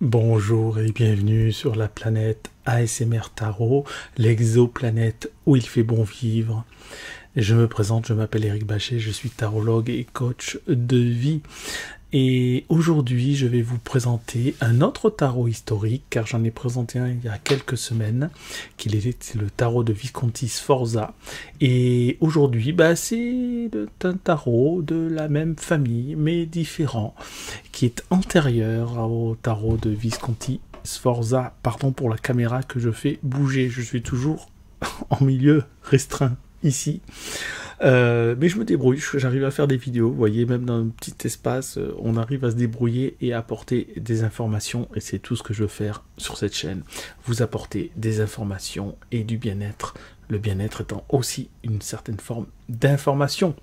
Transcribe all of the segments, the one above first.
Bonjour et bienvenue sur la planète ASMR Tarot, l'exoplanète où il fait bon vivre. Je me présente, je m'appelle Eric Bachet, je suis tarologue et coach de vie. Et aujourd'hui, je vais vous présenter un autre tarot historique, car j'en ai présenté un il y a quelques semaines, c'est le tarot de Visconti Sforza. Et aujourd'hui, c'est un tarot de la même famille, mais différent, qui est antérieur au tarot de Visconti Sforza. Pardon pour la caméra que je fais bouger, je suis toujours en milieu restreint ici. Mais je me débrouille, j'arrive à faire des vidéos, vous voyez, même dans un petit espace, on arrive à se débrouiller et à apporter des informations, et c'est tout ce que je veux faire sur cette chaîne, vous apporter des informations et du bien-être, le bien-être étant aussi une certaine forme d'information.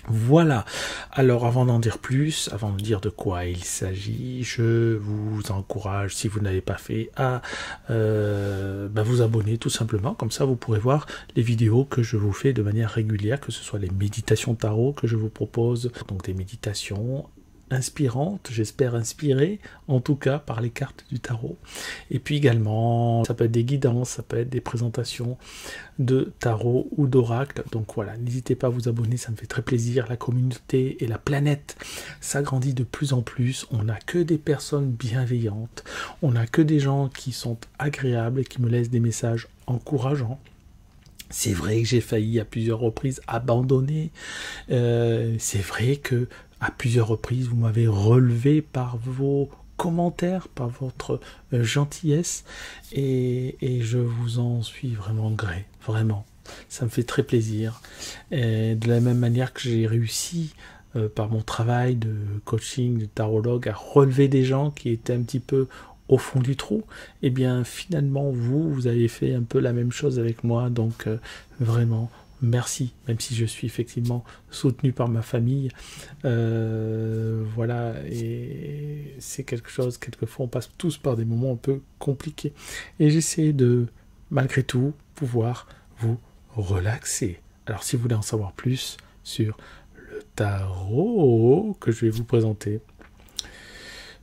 Voilà, alors avant d'en dire plus, avant de dire de quoi il s'agit, je vous encourage, si vous n'avez pas fait, à vous abonner tout simplement, comme ça vous pourrez voir les vidéos que je vous fais de manière régulière, que ce soit les méditations tarot que je vous propose, donc des méditations inspirantes, j'espère inspirées, en tout cas par les cartes du tarot. Et puis également, ça peut être des guidances, ça peut être des présentations de tarot ou d'oracle. Donc voilà, n'hésitez pas à vous abonner, ça me fait très plaisir. La communauté et la planète s'agrandit de plus en plus. On n'a que des personnes bienveillantes, on n'a que des gens qui sont agréables et qui me laissent des messages encourageants. C'est vrai que j'ai failli à plusieurs reprises abandonner. C'est vrai que à plusieurs reprises, vous m'avez relevé par vos commentaires, par votre gentillesse, et je vous en suis vraiment gré, vraiment. Ça me fait très plaisir. Et de la même manière que j'ai réussi par mon travail de coaching, de tarologue, à relever des gens qui étaient un petit peu au fond du trou, et bien finalement vous avez fait un peu la même chose avec moi, donc vraiment merci, même si je suis effectivement soutenu par ma famille, voilà, et c'est quelque chose, quelquefois on passe tous par des moments un peu compliqués, et j'essaie de, malgré tout, pouvoir vous relaxer. Alors si vous voulez en savoir plus sur le tarot que je vais vous présenter,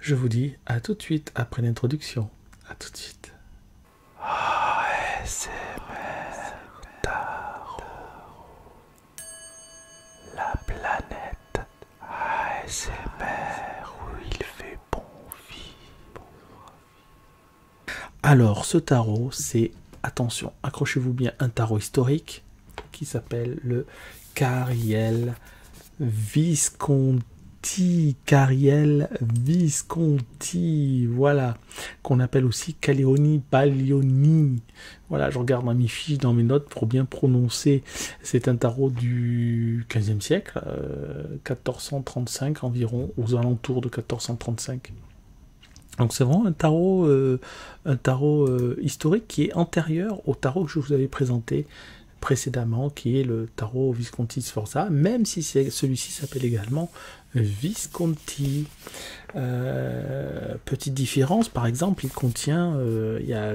je vous dis à tout de suite après l'introduction. À tout de suite. ASMR Tarot. La planète ASMR où il fait bon vivre. Alors, ce tarot, c'est, attention, accrochez-vous bien, un tarot historique qui s'appelle le Cariel Visconti. Cariel Visconti, voilà, qu'on appelle aussi Caleoni Baglioni. Voilà, je regarde dans mes fiches, dans mes notes pour bien prononcer. C'est un tarot du 15e siècle, 1435 environ, aux alentours de 1435. Donc c'est vraiment un tarot historique qui est antérieur au tarot que je vous avais présenté précédemment, qui est le tarot Visconti Sforza, même si celui-ci s'appelle également Visconti. Petite différence, par exemple, il contient, il y a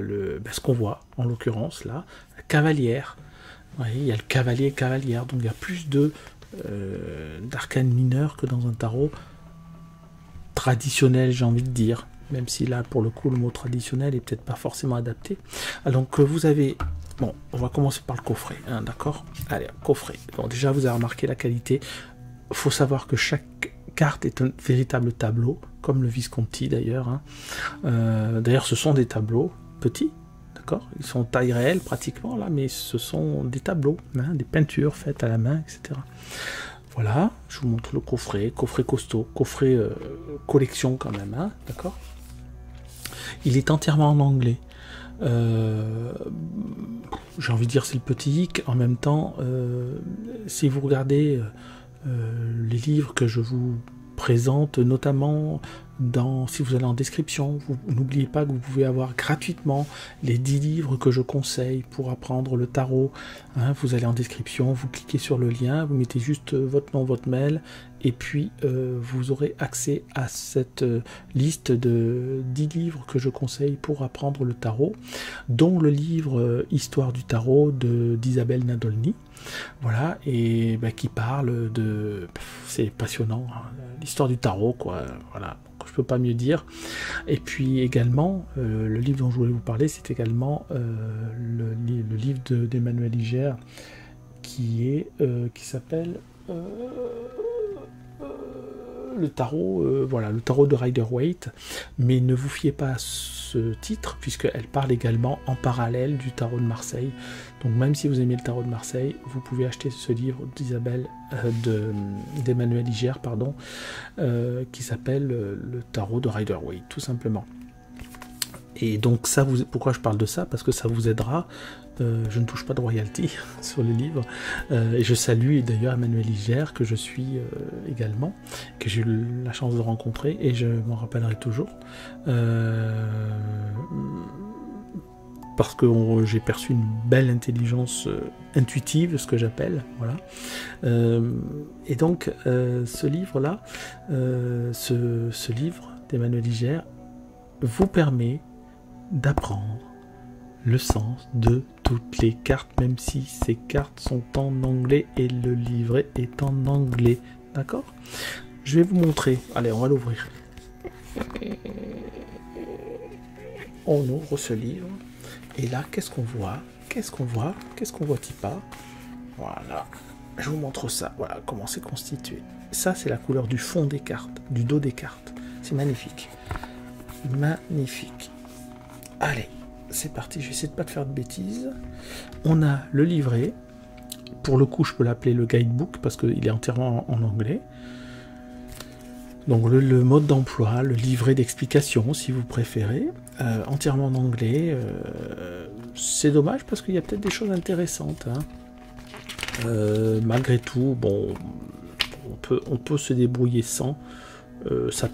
ce qu'on voit, en l'occurrence là, la cavalière. Oui, il y a le cavalier et cavalière, donc il y a plus d'arcanes mineures que dans un tarot traditionnel, j'ai envie de dire, même si là, pour le coup, le mot traditionnel est peut-être pas forcément adapté. Donc vous avez... Bon, on va commencer par le coffret, hein, d'accord? Allez, coffret. Bon, déjà, vous avez remarqué la qualité. Il faut savoir que chaque carte est un véritable tableau, comme le Visconti d'ailleurs. Hein. D'ailleurs, ce sont des tableaux petits, d'accord? Ils sont taille réelle pratiquement, là, mais ce sont des tableaux, hein, des peintures faites à la main, etc. Voilà, je vous montre le coffret, coffret costaud, coffret collection quand même, hein, d'accord? Il est entièrement en anglais. J'ai envie de dire c'est le petit hic. En même temps, si vous regardez les livres que je vous présente, notamment si vous allez en description, n'oubliez pas que vous pouvez avoir gratuitement les 10 livres que je conseille pour apprendre le tarot. Hein, vous allez en description, vous cliquez sur le lien, vous mettez juste votre nom, votre mail, et puis vous aurez accès à cette liste de 10 livres que je conseille pour apprendre le tarot, dont le livre Histoire du tarot d'Isabelle Nadolny. Voilà, et qui parle de... C'est passionnant, hein, l'histoire du tarot, quoi. Voilà, je peux pas mieux dire. Et puis également, le livre dont je voulais vous parler, c'est également le livre d'Emmanuel Iger qui s'appelle le tarot, voilà, le tarot de Rider-Waite, mais ne vous fiez pas à ce titre, puisqu'elle parle également en parallèle du tarot de Marseille. Donc même si vous aimez le tarot de Marseille, vous pouvez acheter ce livre d'Emmanuel Iger, pardon, qui s'appelle le tarot de Rider-Waite, tout simplement. Et donc ça, pourquoi je parle de ça? Parce que ça vous aidera. Je ne touche pas de royalty sur le livre. Et je salue d'ailleurs Emmanuel Iger, que je suis également, que j'ai eu la chance de rencontrer, et je m'en rappellerai toujours. Parce que j'ai perçu une belle intelligence intuitive, ce que j'appelle. Voilà. Et donc, ce livre-là, ce livre d'Emmanuel Iger, vous permet d'apprendre le sens de toutes les cartes, même si ces cartes sont en anglais et le livret est en anglais. D'accord? Je vais vous montrer. Allez, on va l'ouvrir. On ouvre ce livre. Et là, qu'est-ce qu'on voit? Qu'est-ce qu'on voit? Qu'est-ce qu'on voit, Tipa? Voilà. Je vous montre ça. Voilà comment c'est constitué. Ça, c'est la couleur du fond des cartes, du dos des cartes. C'est magnifique. Magnifique. Allez, c'est parti. Je vais essayer de ne pas te faire de bêtises. On a le livret. Pour le coup, je peux l'appeler le guidebook parce qu'il est entièrement en anglais. Donc le mode d'emploi, le livret d'explication, si vous préférez, entièrement en anglais. C'est dommage parce qu'il y a peut-être des choses intéressantes. Hein. Malgré tout, bon, on peut se débrouiller sans. Ça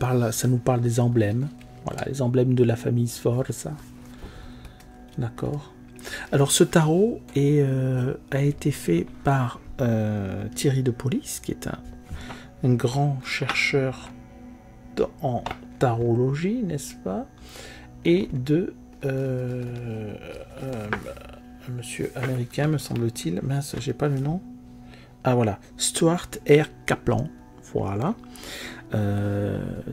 nous parle des emblèmes. Voilà, les emblèmes de la famille Sforza. D'accord. Alors ce tarot a été fait par Thierry de Police, qui est un grand chercheur en tarologie, n'est-ce pas, et de un monsieur américain, me semble-t-il. Mince, j'ai pas le nom. Ah voilà, Stuart R. Kaplan. Voilà.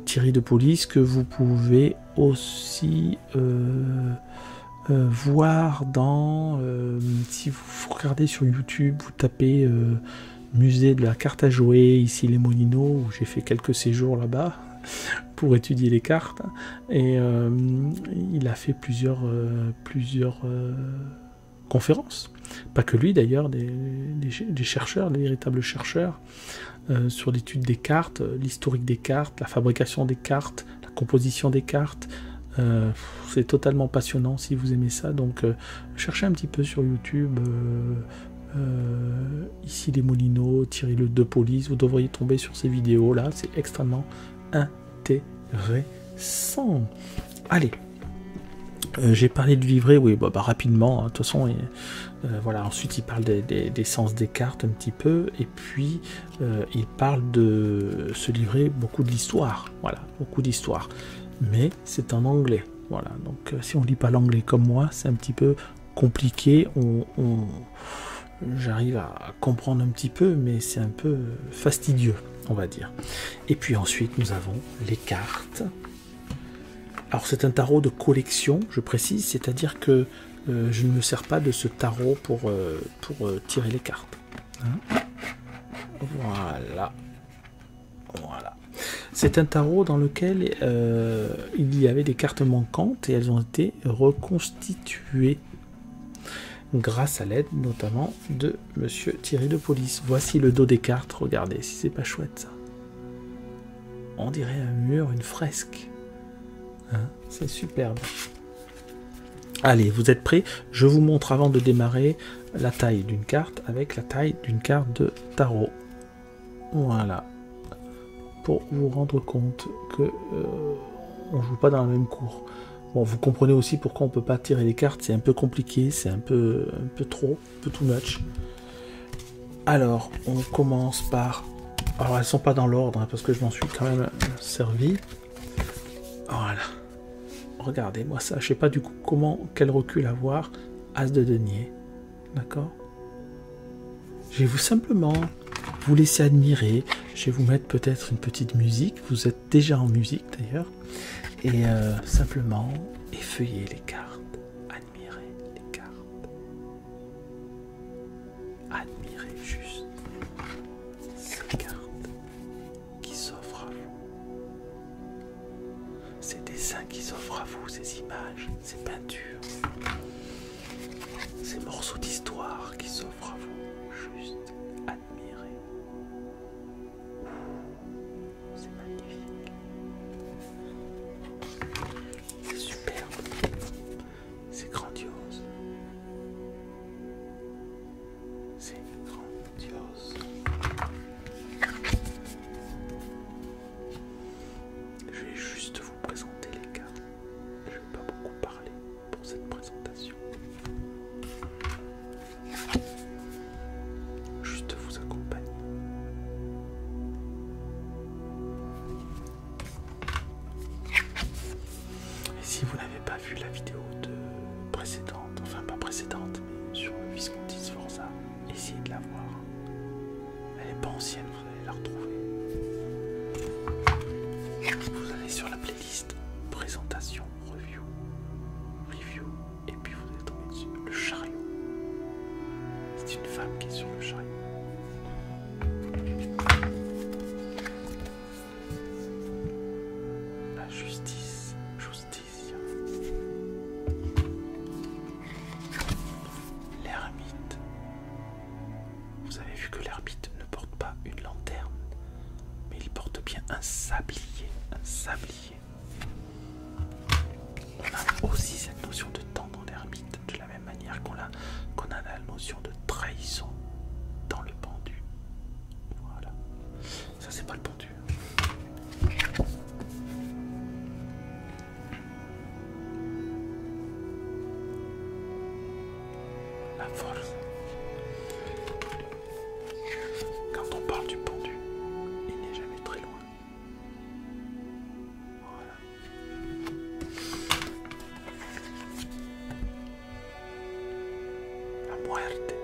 Thierry de Police, que vous pouvez aussi voir dans, si vous regardez sur YouTube, vous tapez musée de la carte à jouer, ici les Moulineaux, où j'ai fait quelques séjours là-bas pour étudier les cartes, et il a fait plusieurs conférences, pas que lui d'ailleurs, des chercheurs, des véritables chercheurs, sur l'étude des cartes, l'historique des cartes, la fabrication des cartes, la composition des cartes. C'est totalement passionnant si vous aimez ça, donc cherchez un petit peu sur YouTube, ici les Moulineaux, Thierry de Police, vous devriez tomber sur ces vidéos là, c'est extrêmement intéressant. Allez, j'ai parlé du livret, oui, bah, rapidement, de toute façon, voilà. Ensuite il parle des sens des cartes un petit peu, et puis il parle de ce livret, beaucoup de l'histoire, voilà, beaucoup d'histoire, mais c'est en anglais, voilà, donc si on lit pas l'anglais comme moi, c'est un petit peu compliqué, j'arrive à comprendre un petit peu, mais c'est un peu fastidieux, on va dire. Et puis ensuite nous avons les cartes. Alors c'est un tarot de collection, je précise, c'est-à-dire que je ne me sers pas de ce tarot pour tirer les cartes. Hein, voilà. Voilà. C'est un tarot dans lequel il y avait des cartes manquantes et elles ont été reconstituées grâce à l'aide notamment de monsieur Thierry de Police. Voici le dos des cartes, regardez si c'est pas chouette ça. On dirait un mur, une fresque. Hein, c'est superbe. Allez, vous êtes prêts? Je vous montre avant de démarrer la taille d'une carte avec la taille d'une carte de tarot. Voilà. Pour vous rendre compte que on joue pas dans la même cour. Bon, vous comprenez aussi pourquoi on peut pas tirer les cartes, c'est un peu compliqué, c'est un peu trop, un peu too much. Alors, on commence par... Alors, elles sont pas dans l'ordre, hein, parce que je m'en suis quand même servi. Voilà. Regardez-moi ça, je sais pas du coup quel recul avoir. As de denier. D'accord? Je vais simplement vous laisser admirer. Je vais vous mettre peut-être une petite musique. Vous êtes déjà en musique d'ailleurs. Et simplement effeuiller les cartes. Admirer les cartes. Admirez juste ces cartes qui s'offrent à vous. Ces dessins qui s'offrent à vous, ces images, ces peintures, ces morceaux d'histoire qui s'offrent à vous. Juste admirez. C'est magnifique. C'est superbe. C'est grandiose. C'est grandiose. Je vais juste vous présenter les cartes. Je ne vais pas beaucoup parler pour cette présentation. Juste vous accompagner. Et si vous n'avez pas vu la vidéo précédente, enfin pas précédente, mais sur le Visconti Sforza, essayez de la voir. Elle n'est pas ancienne, vous allez la retrouver. Vous allez sur la playlist présentation, review, et puis vous allez tomber dessus. Le chariot. C'est une femme qui est sur le chariot. La justice, justitia. L'ermite. Vous avez vu que l'ermite ne porte pas une lanterne, mais il porte bien un sablier. Un sablier. On a aussi cette notion de temps dans l'ermite, de la même manière qu'on a la notion de trahison dans le pendu. Voilà. Ça, c'est pas le pendu. La force. Quand on parle du pendu, il n'est jamais très loin. Voilà. La muerte.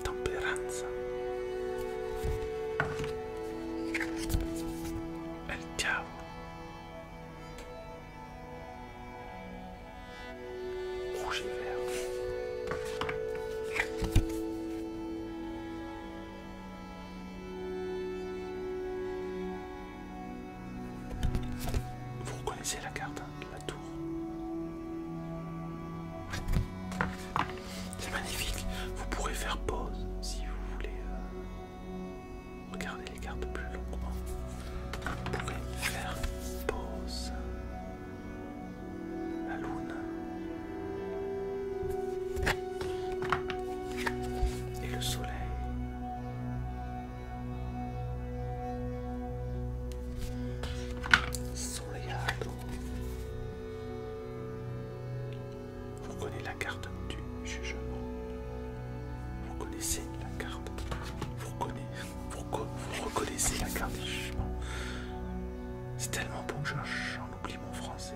Temperanza. El diavolo. Rouge et vert. Vous reconnaissez la carte, hein, de la tour. C'est magnifique. Vous pourrez faire pause si vous voulez regarder les cartes plus longuement. Vous pourrez faire pause. La lune. Et le soleil. Soleado. Vous connaissez la carte du jugement. Vous connaissez la carte. Vous reconnaissez la carte du jugement. C'est tellement beau que j'en oublie mon français.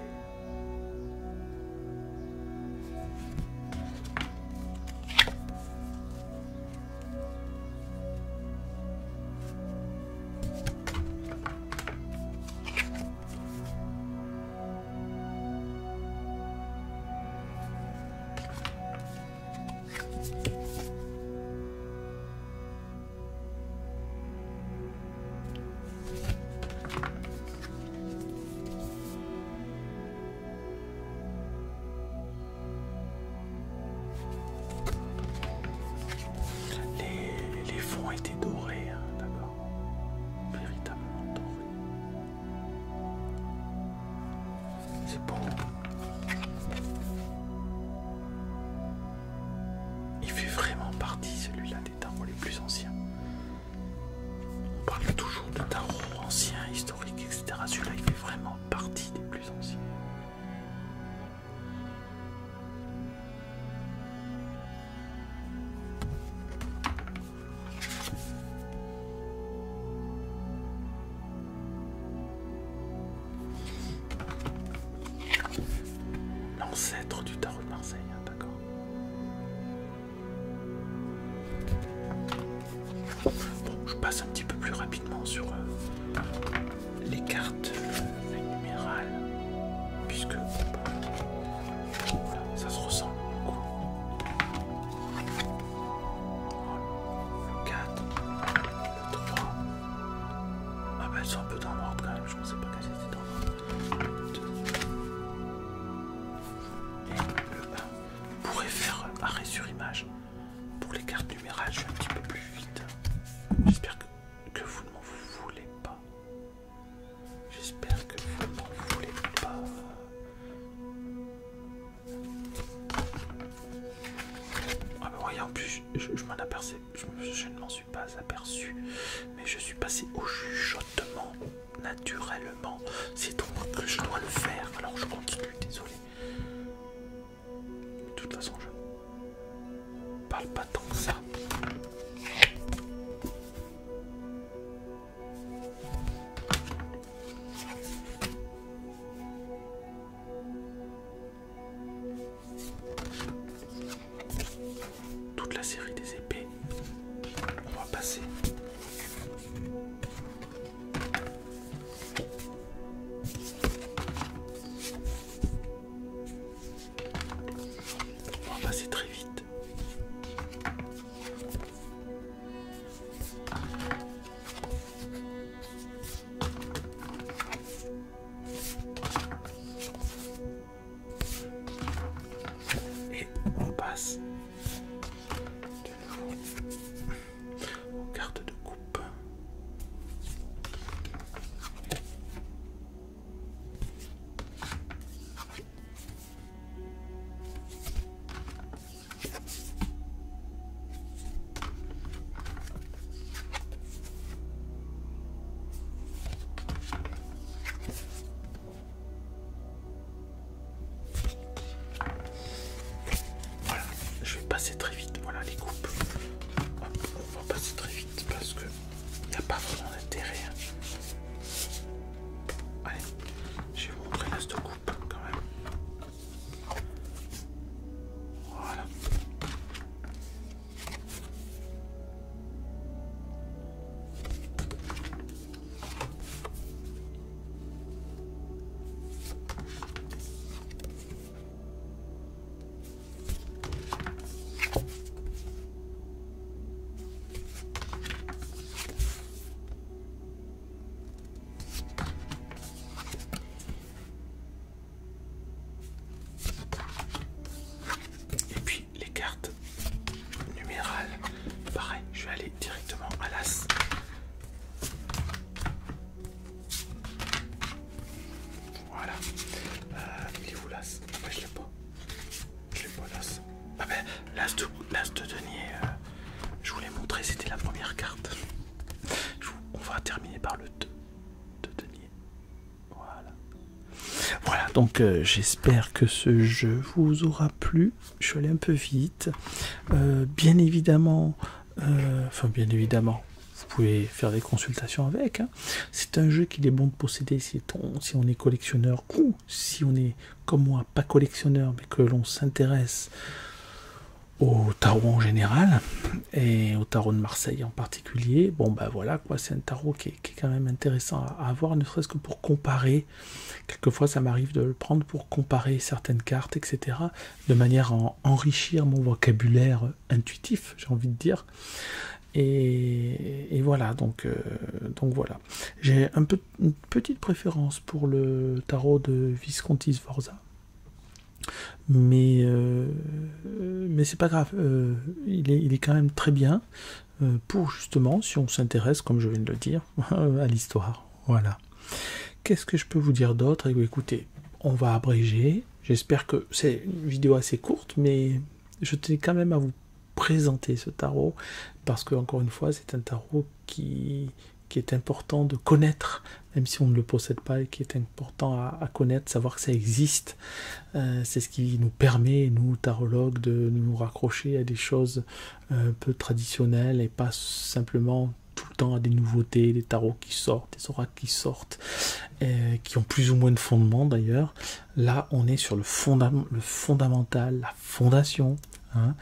Les fonds étaient dorés, hein, d'accord. Véritablement dorés. C'est beau. Il fait vraiment partie, celui-là, des tarots les plus anciens. On parle toujours de tarots anciens, historiques, etc. Celui-là, il fait vraiment partie des plus anciens. passe un petit peu plus rapidement sur les cartes numérales, puisque voilà, ça se ressemble beaucoup. Voilà. Le 4, le 3. Ah ben elles sont un peu dans l'ordre quand même, je pensais pas qu'elles étaient dans l'ordre. Le 2. Et le 1. On pourrait faire arrêt sur image. Pour les cartes numérales, je suis un petit peu plus vite. J'espère que vous ne m'en voulez pas. J'espère que vous ne m'en voulez pas. Ah bah voyez, en plus, je m'en aperçais, je ne m'en suis pas aperçu, mais je suis passé au chuchotement naturellement. C'est donc que je dois le faire, alors je continue, désolé. De toute façon, je ne parle pas tant que ça. Toute la série des épées, on va passer. On va passer très vite. Et on passe de nouveau aux cartes de coupe. Voilà, je vais passer très vite, voilà les coupes. Hop, on va passer très vite parce que il n'y a pas vraiment d'intérêt. Allez, je vais vous montrer l'as de coupe quand même. Voilà. Et puis les cartes numérales, pareil, je vais aller directement à l'as. Voilà. Il est où l'as? Ah ben je l'ai pas. Je l'ai pas l'as. Ah ben l'as de denier, je vous l'ai montré, c'était la première carte. On va terminer par le 2 de denier. Voilà. Voilà, donc j'espère que ce jeu vous aura plu. Je suis allé un peu vite. Bien évidemment, vous pouvez faire des consultations avec. Hein. C'est un jeu qu'il est bon de posséder si on est collectionneur ou si on est, comme moi, pas collectionneur, mais que l'on s'intéresse au tarot en général et au tarot de Marseille en particulier. Bon ben voilà quoi, c'est un tarot qui est quand même intéressant à avoir, ne serait-ce que pour comparer. Quelquefois ça m'arrive de le prendre pour comparer certaines cartes, etc., de manière à enrichir mon vocabulaire intuitif, j'ai envie de dire. Et voilà, donc voilà. J'ai une petite préférence pour le tarot de Visconti Sforza. Mais c'est pas grave, il est quand même très bien pour justement, si on s'intéresse, comme je viens de le dire, à l'histoire. Voilà. Qu'est-ce que je peux vous dire d'autre? Écoutez, on va abréger. J'espère que c'est une vidéo assez courte, mais je tenais quand même à vous présenter ce tarot, parce que encore une fois, c'est un tarot qui est important de connaître, même si on ne le possède pas, et qui est important à connaître, savoir que ça existe. C'est ce qui nous permet, nous, tarologues, de nous raccrocher à des choses un peu traditionnelles et pas simplement tout le temps à des nouveautés, des tarots qui sortent, des oracles qui sortent, qui ont plus ou moins de fondement d'ailleurs. Là, on est sur le fondamental, la fondation, hein.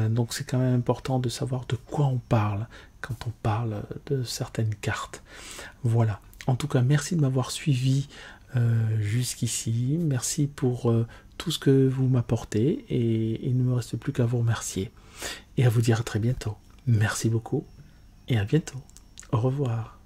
Donc c'est quand même important de savoir de quoi on parle quand on parle de certaines cartes. Voilà. En tout cas, merci de m'avoir suivi jusqu'ici. Merci pour tout ce que vous m'apportez et il ne me reste plus qu'à vous remercier et à vous dire à très bientôt. Merci beaucoup et à bientôt. Au revoir.